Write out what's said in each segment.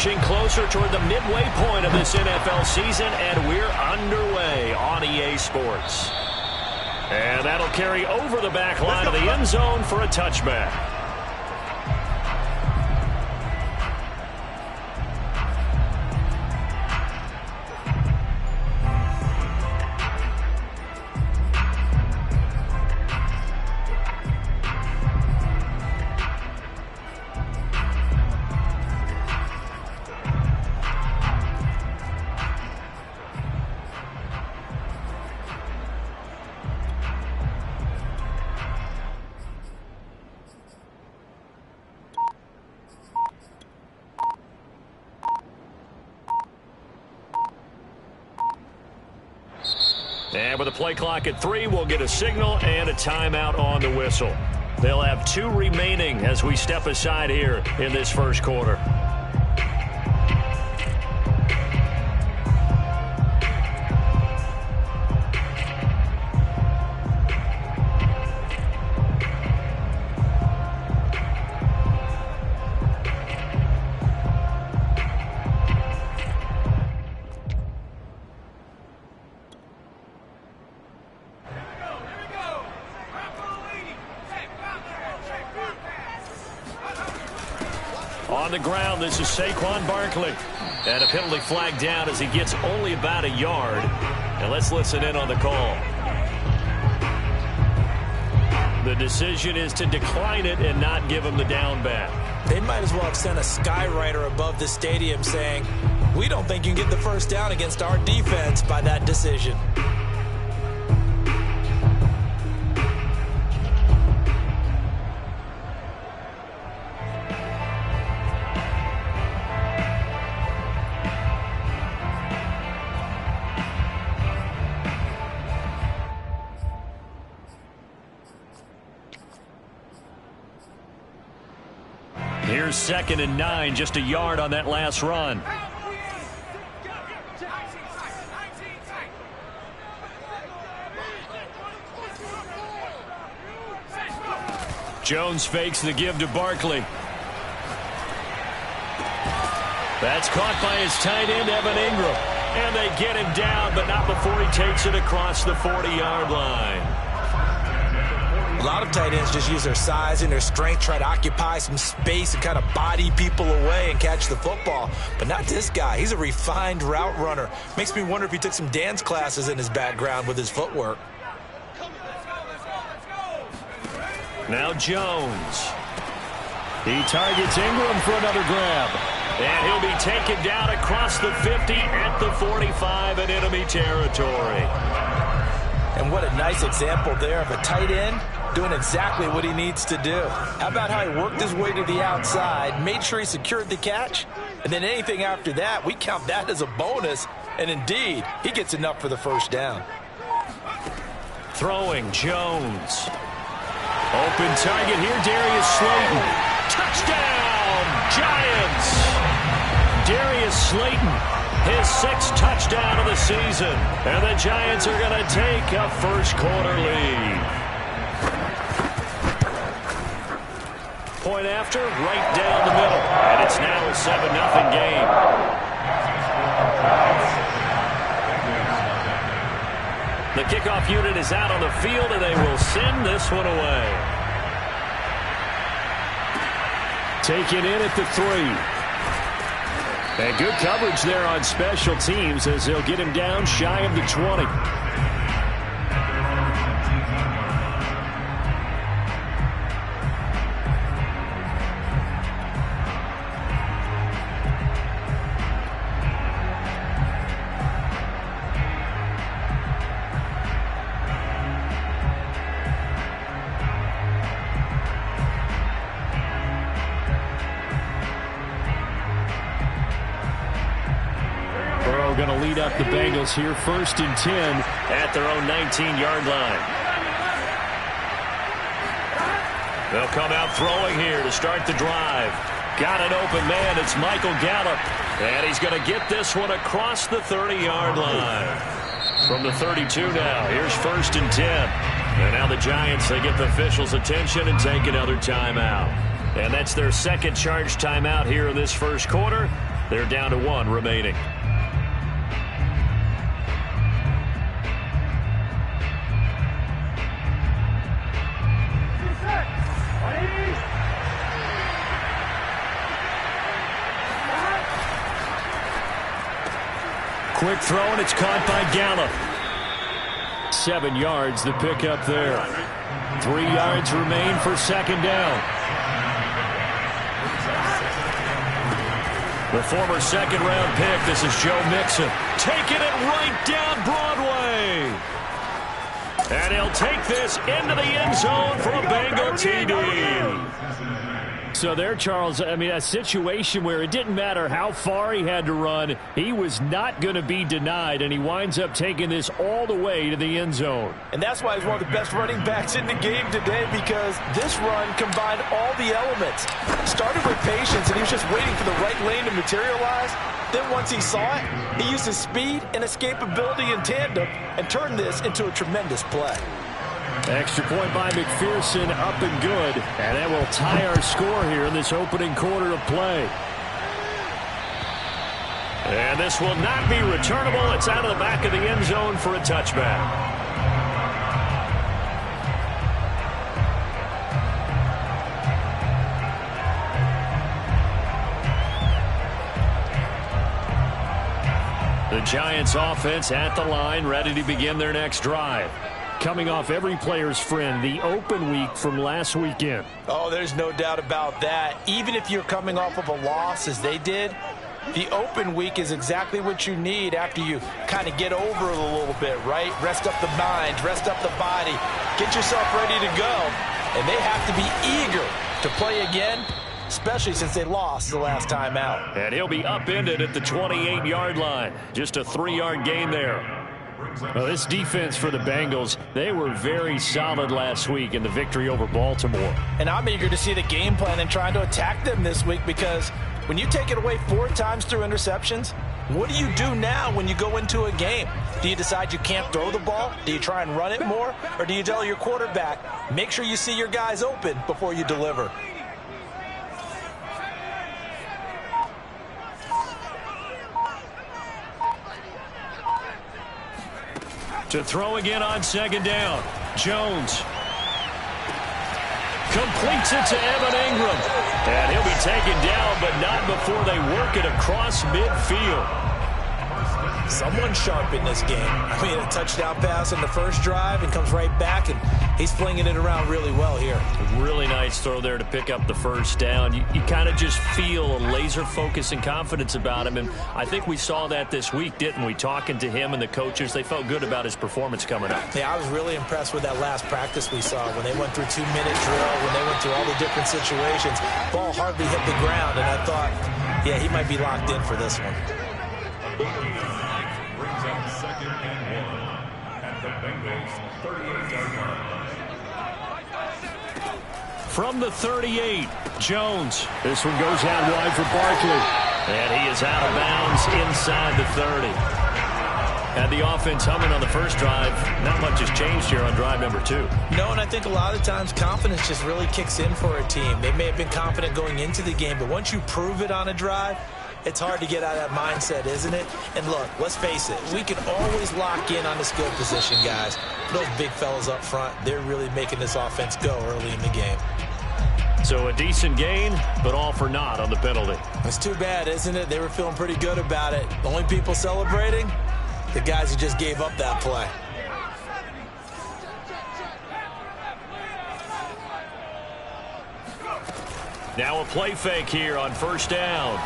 inching closer toward the midway point of this NFL season, and we're underway on EA Sports. And that'll carry over the back line of the end zone for a touchback. And with the play clock at 3, we'll get a signal and a timeout on the whistle. They'll have 2 remaining as we step aside here in this first quarter. On the ground, this is Saquon Barkley. And a penalty flag down as he gets only about a yard. And let's listen in on the call. The decision is to decline it and not give him the down bat. They might as well have sent a skywriter above the stadium saying, "We don't think you can get the first down against our defense by that decision." Here's 2nd and 9, just a yard on that last run. Jones fakes the give to Barkley. That's caught by his tight end, Evan Ingram. And they get him down, but not before he takes it across the 40-yard line. A lot of tight ends just use their size and their strength, try to occupy some space and kind of body people away and catch the football. But not this guy. He's a refined route runner. Makes me wonder if he took some dance classes in his background with his footwork. Now Jones. He targets Ingram for another grab. And he'll be taken down across the 50 at the 45 in enemy territory. And what a nice example there of a tight end doing exactly what he needs to do. How about how he worked his way to the outside, made sure he secured the catch, and then anything after that, we count that as a bonus. And indeed, he gets enough for the first down. Throwing Jones. Open target here, Darius Slayton. Touchdown, Giants! Darius Slayton, his 6th touchdown of the season. And the Giants are going to take a first quarter lead. Point after, right down the middle. And it's now a 7-0 game. The kickoff unit is out on the field, and they will send this one away. Taken in at the 3. And good coverage there on special teams as they'll get him down shy of the 20. Going to lead up the Bengals here, 1st and 10 at their own 19-yard line. They'll come out throwing here to start the drive. Got an open man. It's Michael Gallup. And he's going to get this one across the 30-yard line. From the 32 now, here's 1st and 10. And now the Giants, they get the officials' attention and take another timeout. And that's their 2nd charge timeout here in this first quarter. They're down to 1 remaining. Quick throw, and it's caught by Gallup. 7 yards, the pickup there. 3 yards remain for second down. The former second-round pick, this is Joe Mixon, taking it right down Broadway. And he'll take this into the end zone for a Bengal TD. So there, Charles, I mean, a situation where it didn't matter how far he had to run, he was not going to be denied, and he winds up taking this all the way to the end zone. And that's why he's one of the best running backs in the game today, because this run combined all the elements. Started with patience, and he was just waiting for the right lane to materialize. Then once he saw it, he used his speed and escapability in tandem and turned this into a tremendous play. Extra point by McPherson, up and good. And that will tie our score here in this opening quarter of play. And this will not be returnable. It's out of the back of the end zone for a touchback. The Giants offense at the line, ready to begin their next drive. Coming off every player's friend, the open week from last weekend. Oh, there's no doubt about that. Even if you're coming off of a loss as they did, the open week is exactly what you need after you kind of get over it a little bit, right? Rest up the mind, rest up the body, get yourself ready to go. And they have to be eager to play again, especially since they lost the last time out. And he'll be upended at the 28-yard line. Just a 3-yard gain there. Well, this defense for the Bengals, they were very solid last week in the victory over Baltimore. And I'm eager to see the game plan and trying to attack them this week, because when you take it away 4 times through interceptions, what do you do now when you go into a game? Do you decide you can't throw the ball? Do you try and run it more? Or do you tell your quarterback, make sure you see your guys open before you deliver? To throw again on second down. Jones completes it to Evan Ingram. And he'll be taken down, but not before they work it across midfield. Someone sharp in this game. I mean, a touchdown pass in the first drive and comes right back, and he's flinging it around really well here. Really nice throw there to pick up the first down. You kind of just feel a laser focus and confidence about him, and I think we saw that this week, didn't we? Talking to him and the coaches, they felt good about his performance coming up. Yeah, I was really impressed with that last practice we saw when they went through 2-minute drill, when they went through all the different situations. Ball hardly hit the ground, and I thought, yeah, he might be locked in for this one. Second and 1 at the Bengals 38-yard line. From the 38, Jones. This one goes out wide for Barkley. And he is out of bounds inside the 30. Had the offense humming on the first drive. Not much has changed here on drive number 2. No, and I think a lot of times confidence just really kicks in for a team. They may have been confident going into the game, but once you prove it on a drive, it's hard to get out of that mindset, isn't it? And look, let's face it, we can always lock in on the skill position, guys. Those big fellas up front, they're really making this offense go early in the game. So a decent gain, but all for naught on the penalty. It's too bad, isn't it? They were feeling pretty good about it. The only people celebrating, the guys who just gave up that play. Now a play fake here on first down.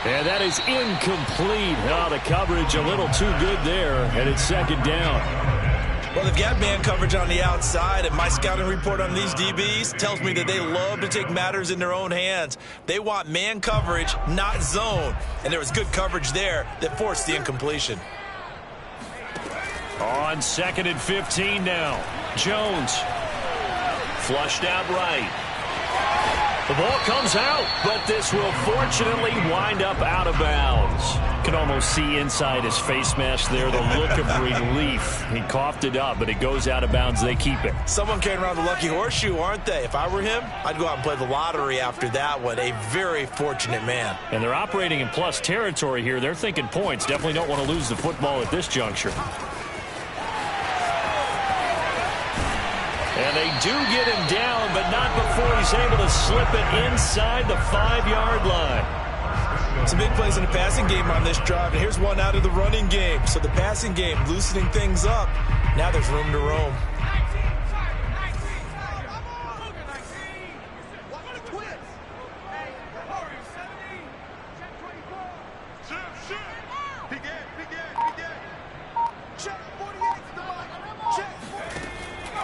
And that is incomplete. Oh, the coverage a little too good there, and it's second down. Well, they've got man coverage on the outside, and my scouting report on these DBs tells me that they love to take matters in their own hands. They want man coverage, not zone. And there was good coverage there that forced the incompletion. On 2nd and 15 now. Jones. Flushed out right. The ball comes out, but this will fortunately wind up out of bounds. can almost see inside his face mask there the look of relief. He coughed it up, but it goes out of bounds. They keep it. Someone came around the lucky horseshoe, aren't they? If I were him, I'd go out and play the lottery after that one. A very fortunate man. And they're operating in plus territory here. They're thinking points. Definitely don't want to lose the football at this juncture. And they do get him down, but not before he's able to slip it inside the 5-yard line. Some big plays in the passing game on this drive, and here's one out of the running game. So the passing game loosening things up. Now there's room to roam.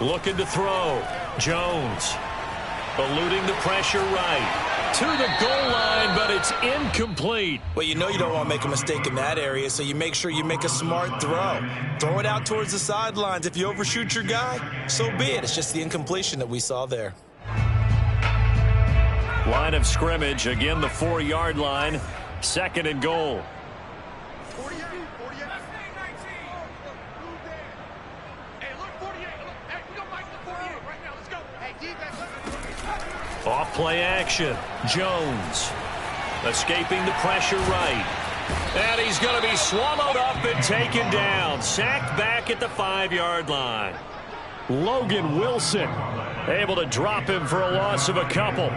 Looking to throw. Jones eluding the pressure right to the goal line, but it's incomplete. Well, you know you don't want to make a mistake in that area, so you make sure you make a smart throw. Throw it out towards the sidelines. If you overshoot your guy, so be it. It's just the incompletion that we saw there. Line of scrimmage, again the 4-yard line. 2nd and goal. Off play action. Jones escaping the pressure right. And he's going to be swallowed up and taken down. Sacked back at the 5-yard line. Logan Wilson able to drop him for a loss of a couple.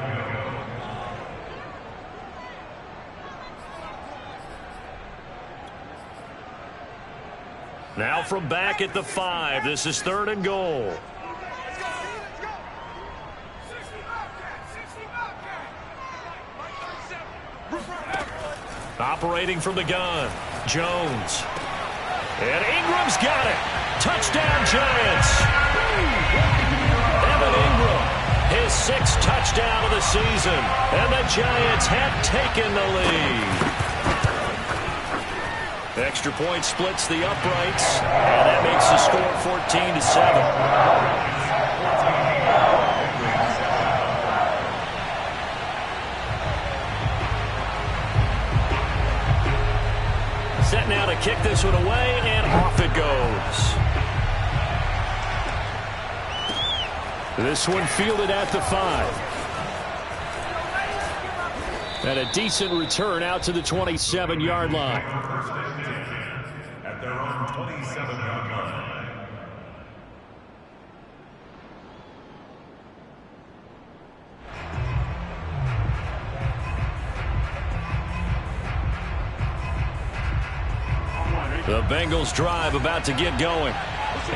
Now from back at the 5. This is 3rd and goal. Operating from the gun. Jones. And Ingram's got it. Touchdown, Giants. Evan Ingram, his 6th touchdown of the season. And the Giants have taken the lead. Extra point splits the uprights. And that makes the score 14-7. Set now to kick this one away, and off it goes. This one fielded at the 5. And a decent return out to the 27-yard line. At their own 27-yard line. The Bengals drive about to get going.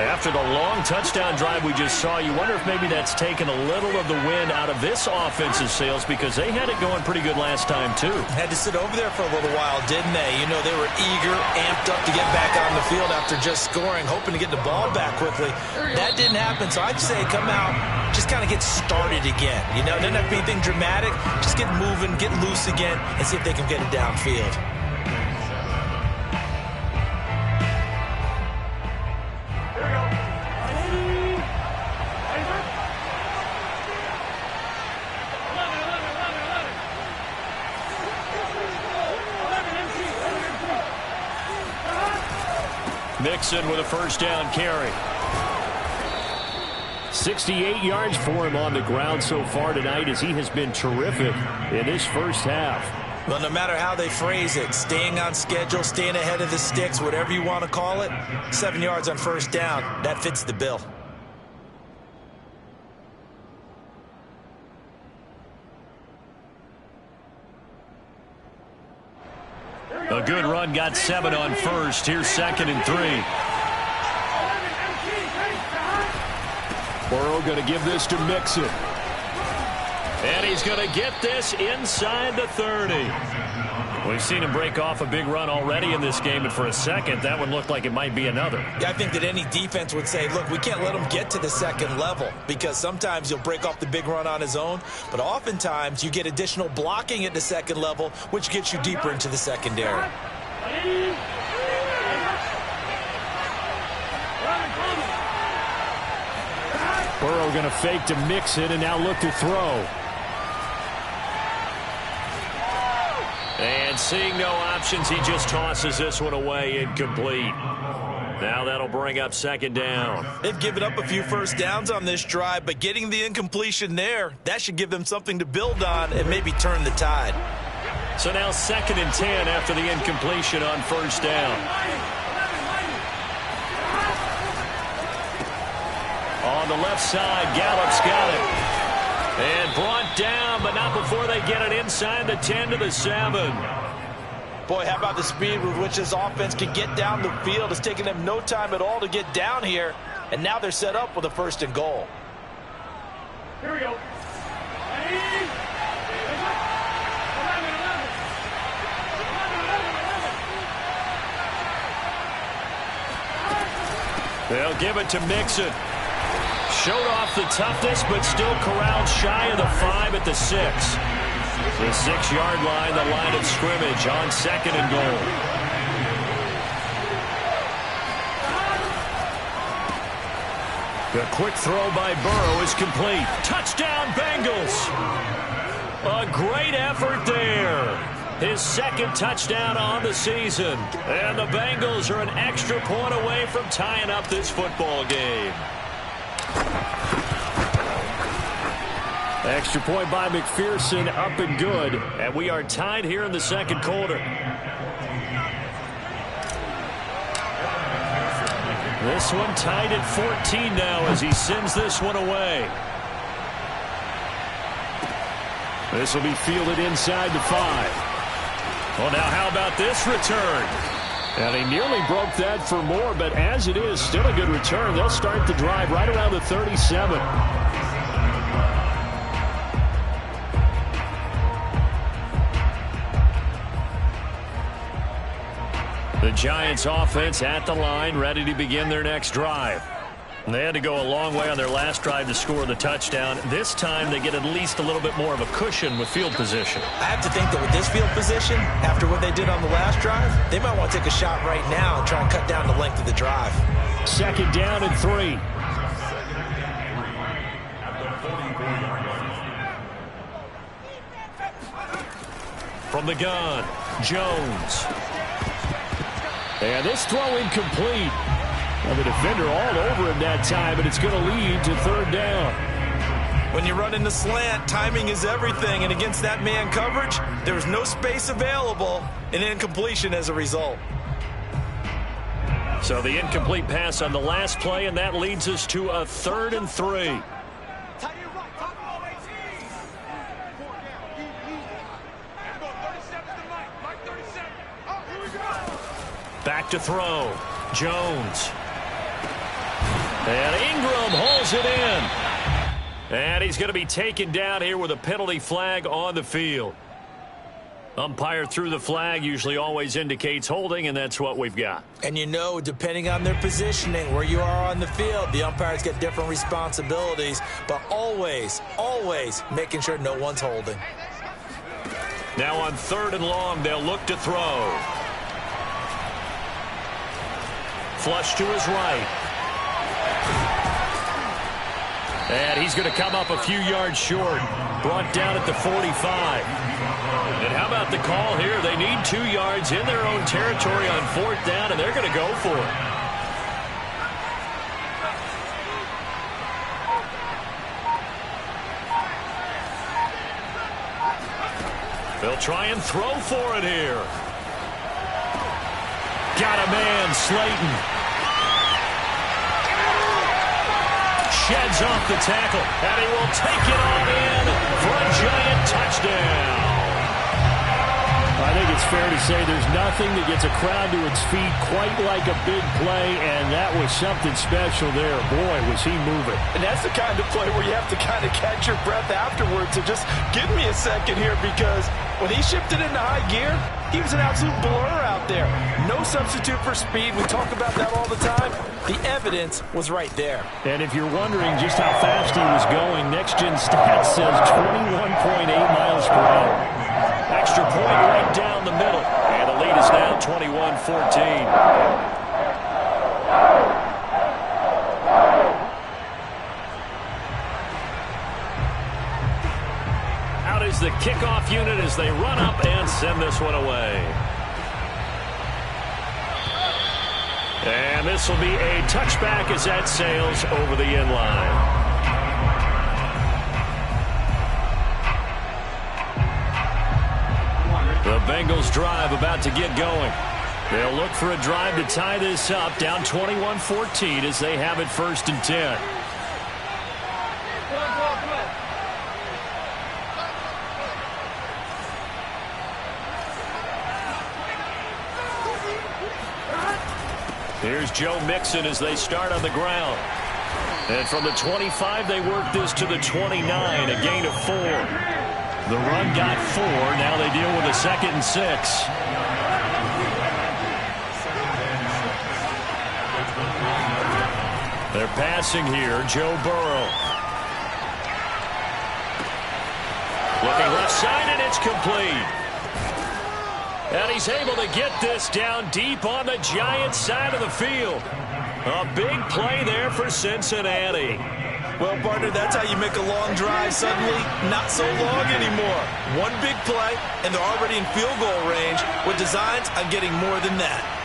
After the long touchdown drive we just saw, you wonder if maybe that's taken a little of the wind out of this offensive sails, because they had it going pretty good last time too. Had to sit over there for a little while, didn't they? You know, they were eager, amped up to get back on the field after just scoring, hoping to get the ball back quickly. That didn't happen, so I'd say come out, just kind of get started again. You know, doesn't have to be anything dramatic. Just get moving, get loose again, and see if they can get it downfield. Mixon with a 1st down carry. 68 yards for him on the ground so far tonight, as he has been terrific in this first half. Well, no matter how they phrase it, staying on schedule, staying ahead of the sticks, whatever you want to call it, 7 yards on 1st down, that fits the bill. A good run, got 7 on 1st. Here's 2nd and 3. Burrow going to give this to Mixon. And he's going to get this inside the 30. We've seen him break off a big run already in this game, and for a second, that one looked like it might be another. Yeah, I think that any defense would say, look, we can't let him get to the 2nd level, because sometimes he'll break off the big run on his own, but oftentimes you get additional blocking at the 2nd level, which gets you deeper into the secondary. Burrow going to fake to Mixon and now look to throw. And seeing no options, he just tosses this one away, incomplete. Now that'll bring up second down. They've given up a few first downs on this drive, but getting the incompletion there, that should give them something to build on and maybe turn the tide. So now 2nd and 10 after the incompletion on first down. On the left side, Gallup's got it. And brought down, but not before they get it inside the 10 to the 7. Boy, how about the speed with which this offense can get down the field? It's taken them no time at all to get down here, and now they're set up with a 1st and goal. Here we go. They'll give it to Mixon. Showed off the toughness, but still corralled shy of the 5 at the 6. The 6-yard line, the line of scrimmage on 2nd and goal. The quick throw by Burrow is complete. Touchdown, Bengals! A great effort there. His 2nd touchdown on the season. And the Bengals are an extra point away from tying up this football game. Extra point by McPherson, up and good. And we are tied here in the 2nd quarter. This one tied at 14 now as he sends this one away. This will be fielded inside the 5. Well, now how about this return? And he nearly broke that for more, but as it is, still a good return. They'll start the drive right around the 37. The Giants offense at the line, ready to begin their next drive. They had to go a long way on their last drive to score the touchdown. This time they get at least a little bit more of a cushion with field position. I have to think that with this field position, after what they did on the last drive, they might want to take a shot right now and try and cut down the length of the drive. 2nd down and 3. From the gun, Jones. And this throw incomplete. Well, the defender all over him that time, but it's going to lead to 3rd down. When you run in the slant, timing is everything, and against that man coverage, there's no space available, and incompletion as a result. So the incomplete pass on the last play, and that leads us to a 3rd and 3. Back to throw. Jones. And Ingram holds it in. And he's going to be taken down here with a penalty flag on the field. Umpire threw the flag, usually always indicates holding, and that's what we've got. And you know, depending on their positioning, where you are on the field, the umpires get different responsibilities, but always, always making sure no one's holding. Now on 3rd and long, they'll look to throw. Flush to his right. And he's going to come up a few yards short. Brought down at the 45. And how about the call here? They need 2 yards in their own territory on 4th down, and they're going to go for it. They'll try and throw for it here. Got a man, Slayton. Sheds off the tackle, and he will take it on in for a giant touchdown. I think it's fair to say there's nothing that gets a crowd to its feet quite like a big play, and that was something special there. Boy, was he moving. And that's the kind of play where you have to kind of catch your breath afterwards. So just give me a second here, because when he shifted into high gear, he was an absolute blur out there. No substitute for speed. We talk about that all the time. The evidence was right there. And if you're wondering just how fast he was going, Next Gen Stats says 21.8 miles per hour. Extra point right down the middle. And the lead is now 21-14. Out is the kickoff half unit as they run up and send this one away. And this will be a touchback as that sails over the end line. The Bengals drive about to get going. They'll look for a drive to tie this up, down 21-14 as they have it 1st and 10. Here's Joe Mixon as they start on the ground. And from the 25, they work this to the 29, a gain of 4. The run got 4. Now they deal with a 2nd and 6. They're passing here. Joe Burrow. Looking left side, and it's complete. And he's able to get this down deep on the Giants side of the field. A big play there for Cincinnati. Well, partner, that's how you make a long drive suddenly not so long anymore. One big play, and they're already in field goal range with designs on getting more than that.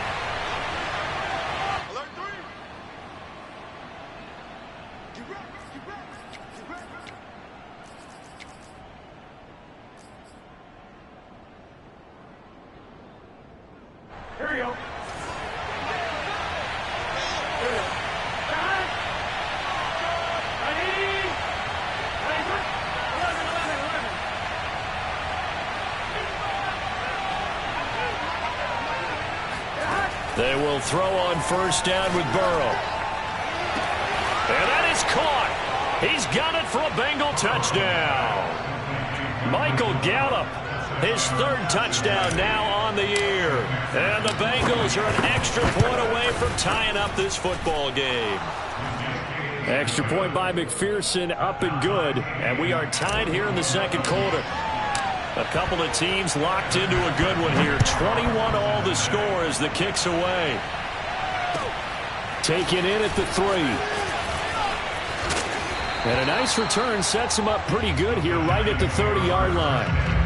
They will throw on 1st down with Burrow. And that is caught. He's got it for a Bengal touchdown. Michael Gallup, his 3rd touchdown now on the year. And the Bengals are an extra point away from tying up this football game. Extra point by McPherson, up and good. And we are tied here in the 2nd quarter. A couple of teams locked into a good one here. 21 all the score as the kick's away. Taken in at the 3. And a nice return sets him up pretty good here right at the 30-yard line.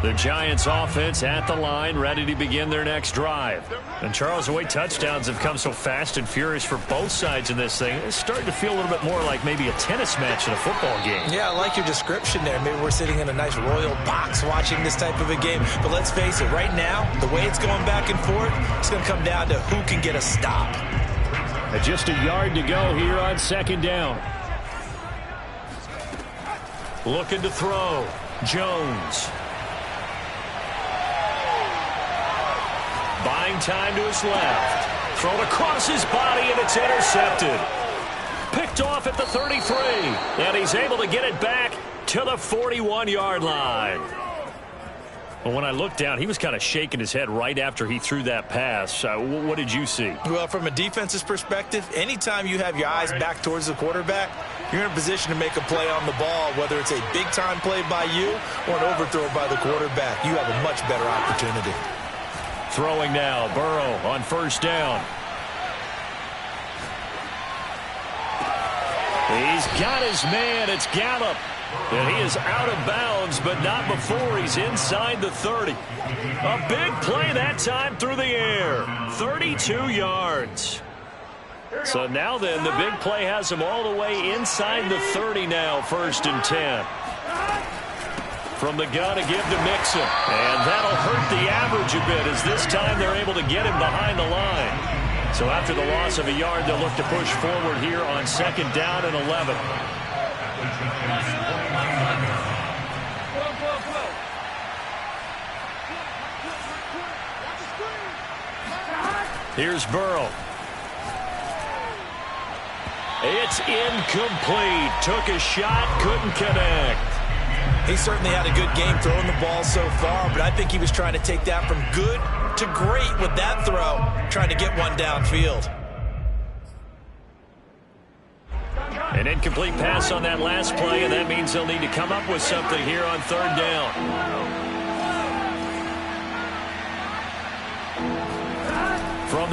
The Giants offense at the line, ready to begin their next drive. And Charles, the way touchdowns have come so fast and furious for both sides in this thing, it's starting to feel a little bit more like maybe a tennis match in a football game. Yeah, I like your description there. Maybe we're sitting in a nice royal box watching this type of a game. But let's face it, right now, the way it's going back and forth, it's going to come down to who can get a stop. And just a yard to go here on 2nd down. Looking to throw. Jones. Buying time to his left. Thrown across his body, and it's intercepted. Picked off at the 33. And he's able to get it back to the 41-yard line. Well, when I looked down, he was kind of shaking his head right after he threw that pass. What did you see? Well, from a defense's perspective, anytime you have your eyes back towards the quarterback, you're in a position to make a play on the ball, whether it's a big-time play by you or an overthrow by the quarterback. You have a much better opportunity. Throwing now, Burrow on 1st down. He's got his man. It's Gallup. And he is out of bounds, but not before he's inside the 30. A big play that time through the air. 32 yards. So now then, the big play has him all the way inside the 30 now, 1st and 10. From the gun to give to Mixon. And that'll hurt the average a bit as this time they're able to get him behind the line. So after the loss of a yard, they'll look to push forward here on 2nd down and 11. Here's Burrow. It's incomplete. Took a shot, couldn't connect. He certainly had a good game throwing the ball so far, but I think he was trying to take that from good to great with that throw, trying to get one downfield. An incomplete pass on that last play, and that means they'll need to come up with something here on 3rd down.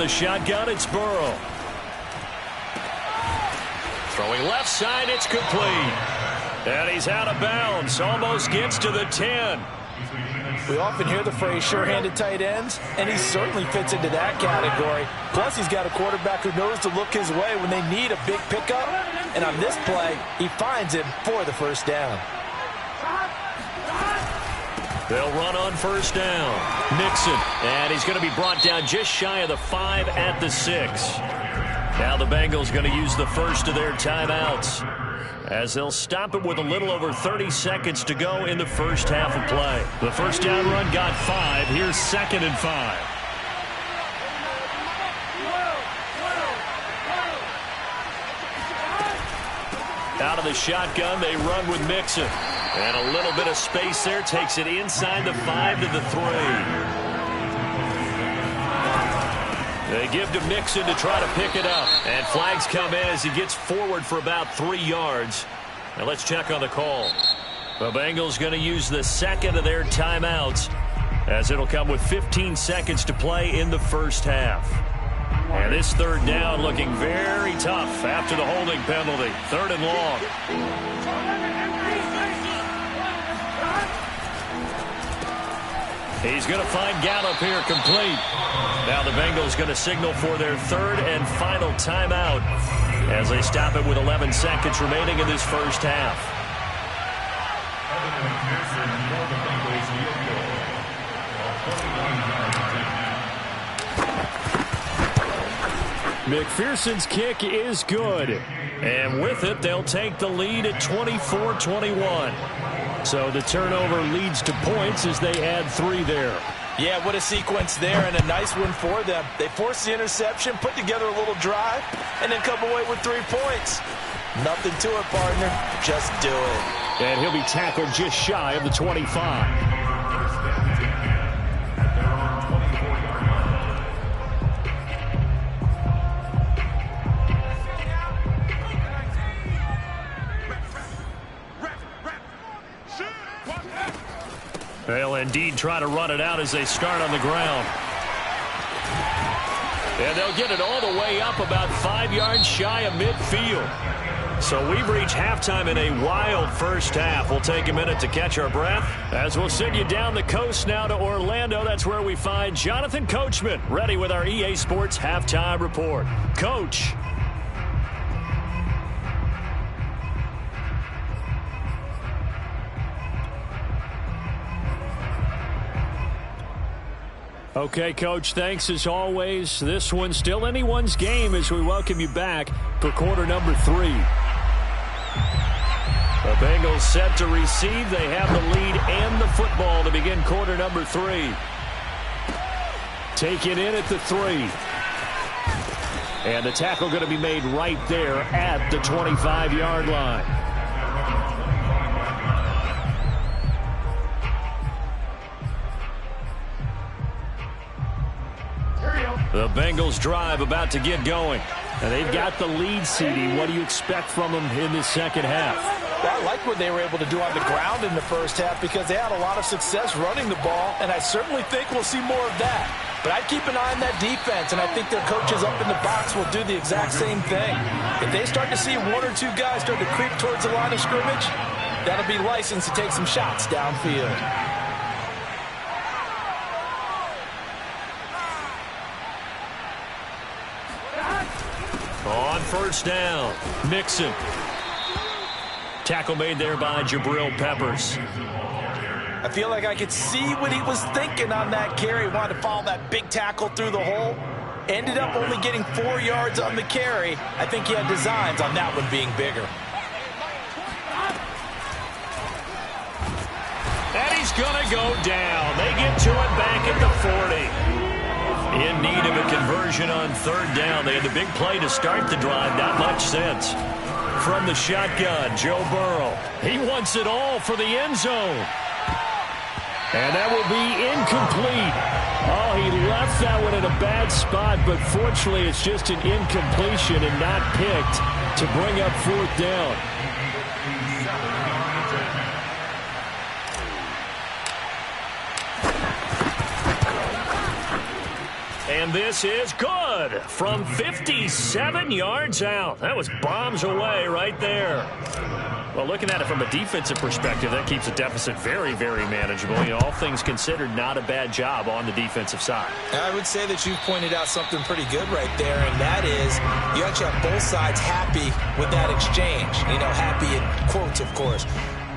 the shotgun, it's Burrow. Throwing left side, it's complete. And he's out of bounds. Almost gets to the 10. We often hear the phrase sure-handed tight ends, and he certainly fits into that category. Plus, he's got a quarterback who knows to look his way when they need a big pickup. And on this play, he finds him for the first down. They'll run on first down. Mixon, and he's going to be brought down just shy of the 5 at the 6. Now the Bengals going to use the first of their timeouts, as they'll stop it with a little over 30 seconds to go in the first half of play. The first down run got 5. Here's 2nd and 5. Out of the shotgun, they run with Mixon. And a little bit of space there takes it inside the 5 to the 3. They give to Mixon to try to pick it up. And flags come in as he gets forward for about 3 yards. Now let's check on the call. The Bengals going to use the second of their timeouts, as it'll come with 15 seconds to play in the first half. And this third down looking very tough after the holding penalty. 3rd and long. He's going to find Gallup here complete. Now the Bengals going to signal for their 3rd and final timeout, as they stop it with 11 seconds remaining in this first half. McPherson's kick is good. And with it, they'll take the lead at 24-21. So the turnover leads to points as they add 3 there. Yeah, what a sequence there, and a nice one for them. They force the interception, put together a little drive, and then come away with 3 points. Nothing to it, partner. Just do it. And he'll be tackled just shy of the 25. They'll indeed try to run it out as they start on the ground. And they'll get it all the way up about 5 yards shy of midfield. So we've reached halftime in a wild first half. We'll take a minute to catch our breath, as we'll send you down the coast now to Orlando. That's where we find Jonathan Coachman, ready with our EA Sports Halftime Report. Coach. Okay, Coach, thanks as always. This one's still anyone's game as we welcome you back for quarter number 3. The Bengals set to receive. They have the lead and the football to begin quarter number 3. Take it in at the 3. And the tackle going to be made right there at the 25-yard line. The Bengals drive about to get going. And they've got the lead, CD. What do you expect from them in this second half? Well, I like what they were able to do on the ground in the first half, because they had a lot of success running the ball, and I certainly think we'll see more of that. But I'd keep an eye on that defense, and I think their coaches up in the box will do the exact same thing. If they start to see 1 or 2 guys start to creep towards the line of scrimmage, that'll be licensed to take some shots downfield. On first down, Mixon. Tackle made there by Jabril Peppers. I feel like I could see what he was thinking on that carry. Wanted to follow that big tackle through the hole. Ended up only getting 4 yards on the carry. I think he had designs on that one being bigger. And he's going to go down. They get to it back at the 40. In need of a conversion on third down. They had the big play to start the drive. Not much sense. From the shotgun, Joe Burrow. He wants it all for the end zone. And that will be incomplete. Oh, he left that one in a bad spot, but fortunately it's just an incompletion and not picked to bring up fourth down. And this is good from 57 yards out. That was bombs away right there. Well, looking at it from a defensive perspective, that keeps the deficit very, very manageable. You know, all things considered, not a bad job on the defensive side. I would say that you've pointed out something pretty good right there, and that is you actually have both sides happy with that exchange. You know, happy in quotes, of course.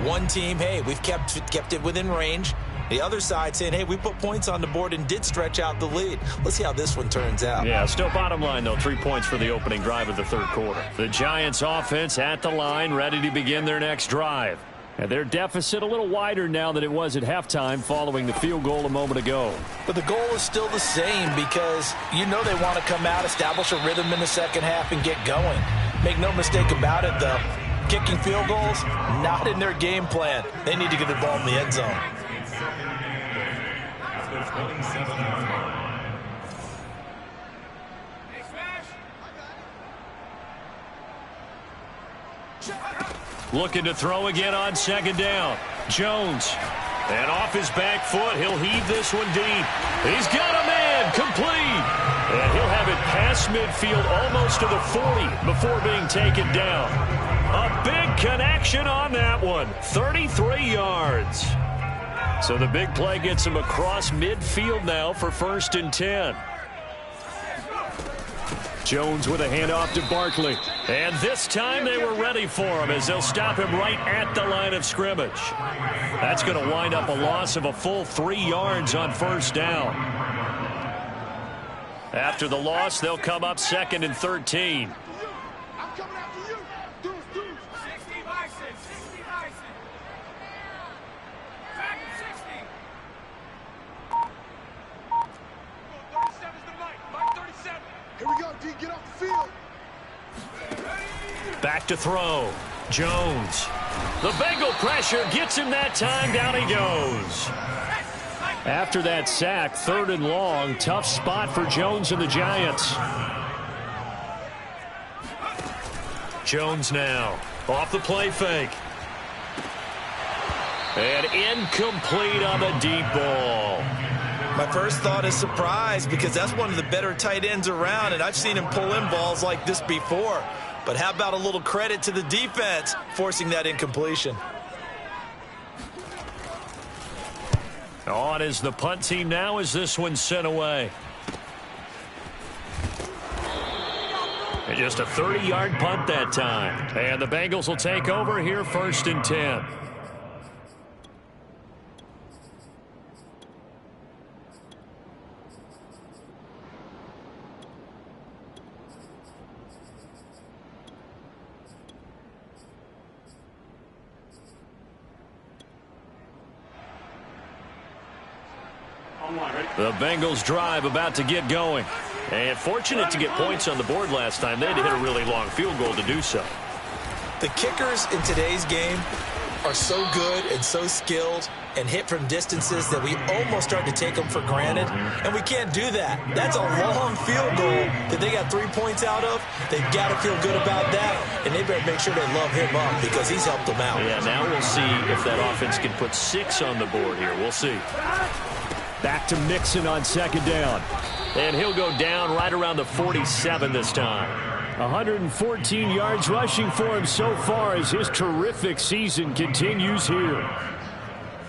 One team, hey, we've kept it within range. The other side saying, hey, we put points on the board and did stretch out the lead. Let's see how this one turns out. Yeah, still bottom line, though, 3 points for the opening drive of the third quarter. The Giants offense at the line, ready to begin their next drive. And their deficit a little wider now than it was at halftime following the field goal a moment ago. But the goal is still the same because you know they want to come out, establish a rhythm in the second half, and get going. Make no mistake about it, though. Kicking field goals, not in their game plan. They need to get the ball in the end zone. Looking to throw again on second down. Jones. And off his back foot, he'll heave this one deep. He's got a man, complete. And he'll have it past midfield almost to the 40 before being taken down. A big connection on that one. 33 yards. So the big play gets him across midfield now for 1st and 10. Jones with a handoff to Barkley. And this time they were ready for him as they'll stop him right at the line of scrimmage. That's going to wind up a loss of a full 3 yards on 1st down. After the loss, they'll come up 2nd and 13. Back to throw. Jones. The Bengal pressure gets him that time. Down he goes. After that sack, 3rd and long. Tough spot for Jones and the Giants. Jones now. Off the play fake. And incomplete on the deep ball. My first thought is surprise because that's one of the better tight ends around, and I've seen him pull in balls like this before. But how about a little credit to the defense forcing that incompletion? On is the punt team now as this one's sent away. And just a 30-yard punt that time. And the Bengals will take over here 1st and 10. The Bengals drive about to get going. And fortunate to get points on the board last time. They had to hit a really long field goal to do so. The kickers in today's game are so good and so skilled and hit from distances that we almost start to take them for granted. And we can't do that. That's a long field goal that they got 3 points out of. They've got to feel good about that. And they better make sure they love him up because he's helped them out. Yeah, now we'll see if that offense can put 6 on the board here. We'll see. Back to Mixon on 2nd down. And he'll go down right around the 47 this time. 114 yards rushing for him so far as his terrific season continues here.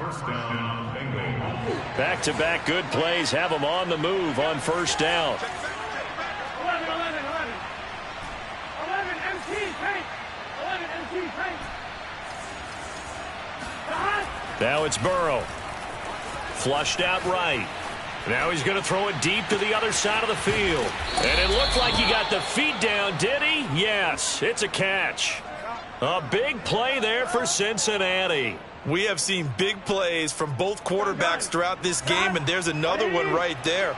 1st down, Bengals. Back-to-back good plays have him on the move on 1st down. 11 MT paint. 11 MT paint. Now it's Burrow. Flushed out right. Now he's going to throw it deep to the other side of the field. And it looked like he got the feet down, did he? Yes, it's a catch. A big play there for Cincinnati. We have seen big plays from both quarterbacks throughout this game, and there's another one right there.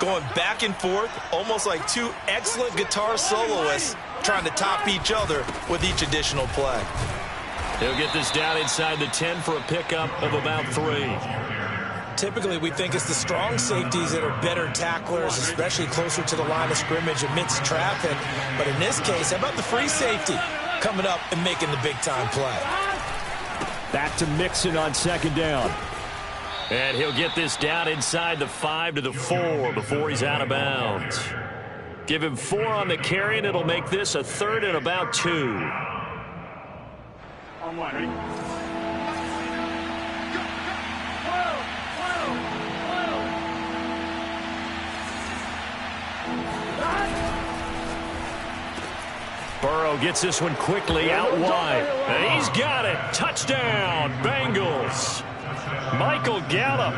Going back and forth, almost like 2 excellent guitar soloists trying to top each other with each additional play. He'll get this down inside the 10 for a pickup of about 3. Typically, we think it's the strong safeties that are better tacklers, especially closer to the line of scrimmage amidst traffic. But in this case, how about the free safety coming up and making the big-time play? Back to Mixon on 2nd down. And he'll get this down inside the 5 to the 4 before he's out of bounds. Give him 4 on the carry, and it'll make this a 3rd and about 2. On one, ready? Burrow gets this one quickly out wide. And he's got it. Touchdown, Bengals. Michael Gallup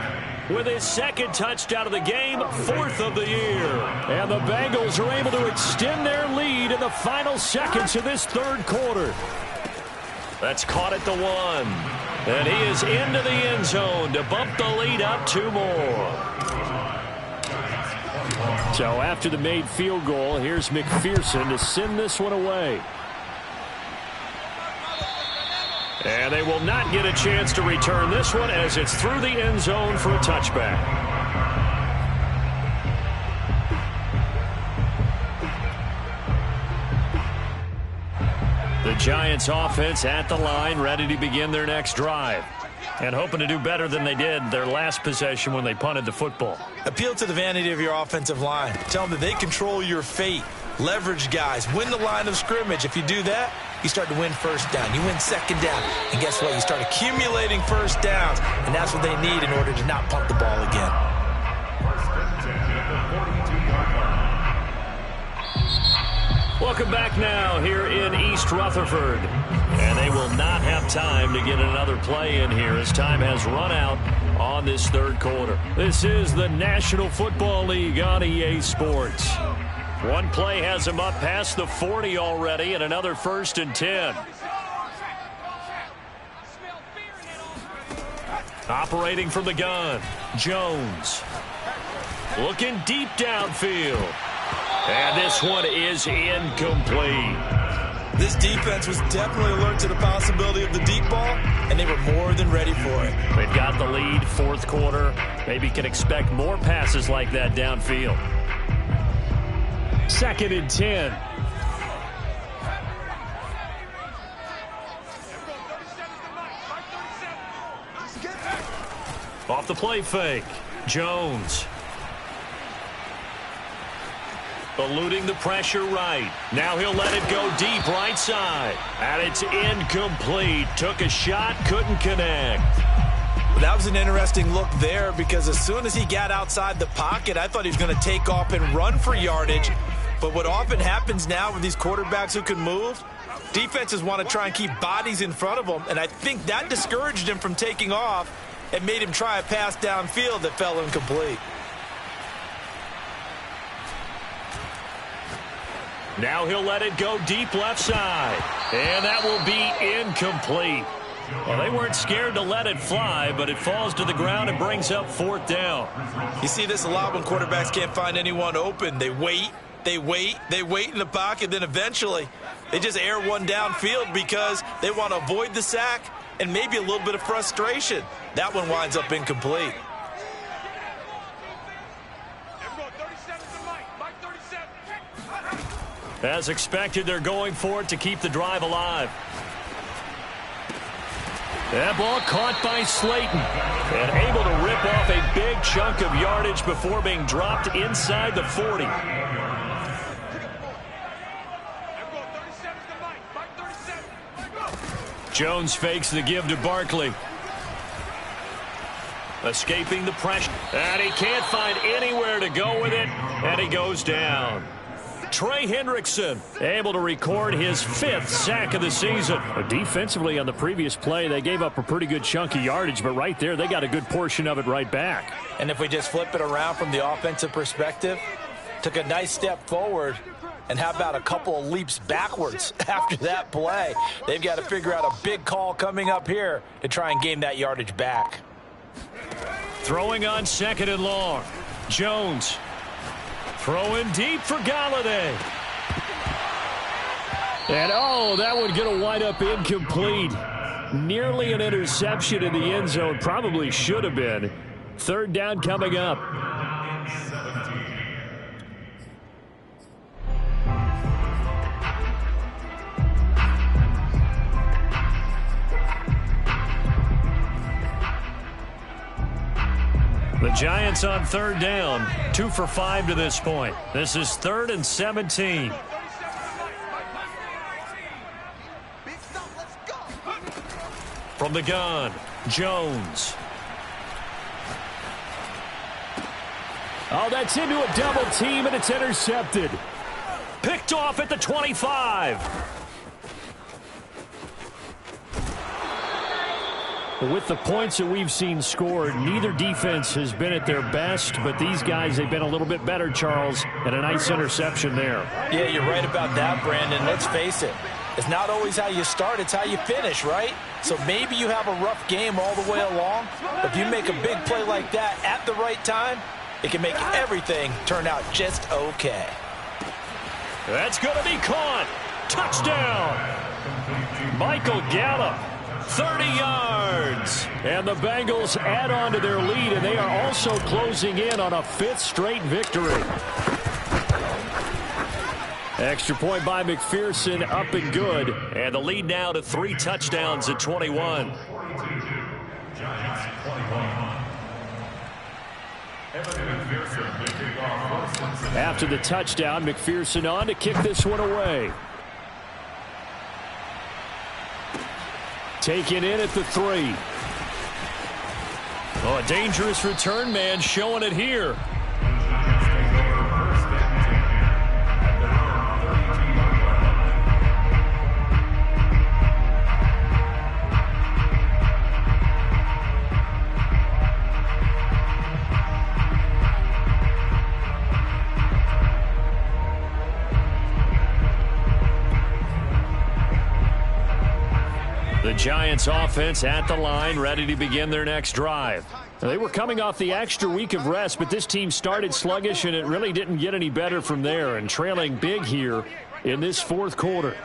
with his 2nd touchdown of the game, 4th of the year. And the Bengals are able to extend their lead in the final seconds of this 3rd quarter. That's caught at the 1. And he is into the end zone to bump the lead up 2 more. So after the made field goal, here's McPherson to send this one away. And they will not get a chance to return this one as it's through the end zone for a touchback. The Giants offense at the line, ready to begin their next drive. And hoping to do better than they did their last possession when they punted the football. Appeal to the vanity of your offensive line. Tell them that they control your fate. Leverage guys. Win the line of scrimmage. If you do that, you start to win 1st down. You win 2nd down. And guess what? You start accumulating 1st downs. And that's what they need in order to not punt the ball again. Welcome back now here in East Rutherford. And they will not have time to get another play in here as time has run out on this 3rd quarter. This is the National Football League on EA Sports. One play has him up past the 40 already and another 1st and 10. Operating from the gun, Jones. Looking deep downfield. And this one is incomplete. This defense was definitely alert to the possibility of the deep ball, and they were more than ready for it. They've got the lead, 4th quarter. Maybe can expect more passes like that downfield. 2nd and 10. Off the play fake, Jones. Eluding the pressure right. Now he'll let it go deep right side. And it's incomplete. Took a shot, couldn't connect. That was an interesting look there because as soon as he got outside the pocket, I thought he was going to take off and run for yardage. But what often happens now with these quarterbacks who can move, defenses want to try and keep bodies in front of them. And I think that discouraged him from taking off and made him try a pass downfield that fell incomplete. Now he'll let it go deep left side. And that will be incomplete. Well, they weren't scared to let it fly, but it falls to the ground and brings up 4th down. You see this a lot when quarterbacks can't find anyone open. They wait in the pocket, then eventually they just air one downfield because they want to avoid the sack and maybe a little bit of frustration. That one winds up incomplete. As expected, they're going for it to keep the drive alive. That ball caught by Slayton and able to rip off a big chunk of yardage before being dropped inside the 40. Jones fakes the give to Barkley. Escaping the pressure. And he can't find anywhere to go with it, and he goes down. Trey Hendrickson able to record his 5th sack of the season. Defensively on the previous play, they gave up a pretty good chunk of yardage, but right there, they got a good portion of it right back. And if we just flip it around from the offensive perspective, took a nice step forward, and how about a couple of leaps backwards after that play? They've got to figure out a big call coming up here to try and gain that yardage back. Throwing on 2nd and long. Jones. Throwing deep for Galladay. And, oh, that one going to wind up incomplete. Nearly an interception in the end zone. Probably should have been. 3rd down coming up. Giants on third down, 2 for 5 to this point. This is 3rd and 17. From the gun, Jones. Oh, that's into a double team, and it's intercepted. Picked off at the 25. With the points that we've seen scored, neither defense has been at their best, but these guys, they've been a little bit better, Charles, and a nice interception there. Yeah, you're right about that, Brandon. Let's face it. It's not always how you start, it's how you finish, right? So maybe you have a rough game all the way along, but if you make a big play like that at the right time, it can make everything turn out just okay. That's going to be caught. Touchdown. Michael Gallup, 30 yards. And the Bengals add on to their lead, and they are also closing in on a 5th straight victory. Extra point by McPherson, up and good. And the lead now to 3 touchdowns at 21. After the touchdown, McPherson on to kick this one away. Taken in at the 3. Oh, a dangerous return man showing it here. The Giants offense at the line, ready to begin their next drive. They were coming off the extra week of rest, but this team started sluggish, and it really didn't get any better from there, and trailing big here in this 4th quarter.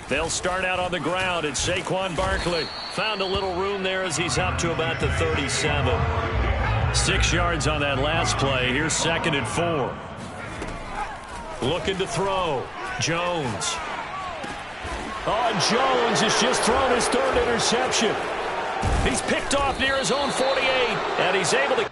They'll start out on the ground, and Saquon Barkley found a little room there as he's up to about the 37. 6 yards on that last play. Here's 2nd and 4. Looking to throw. Jones. Oh, Jones has just thrown his 3rd interception. He's picked off near his own 48, and he's able to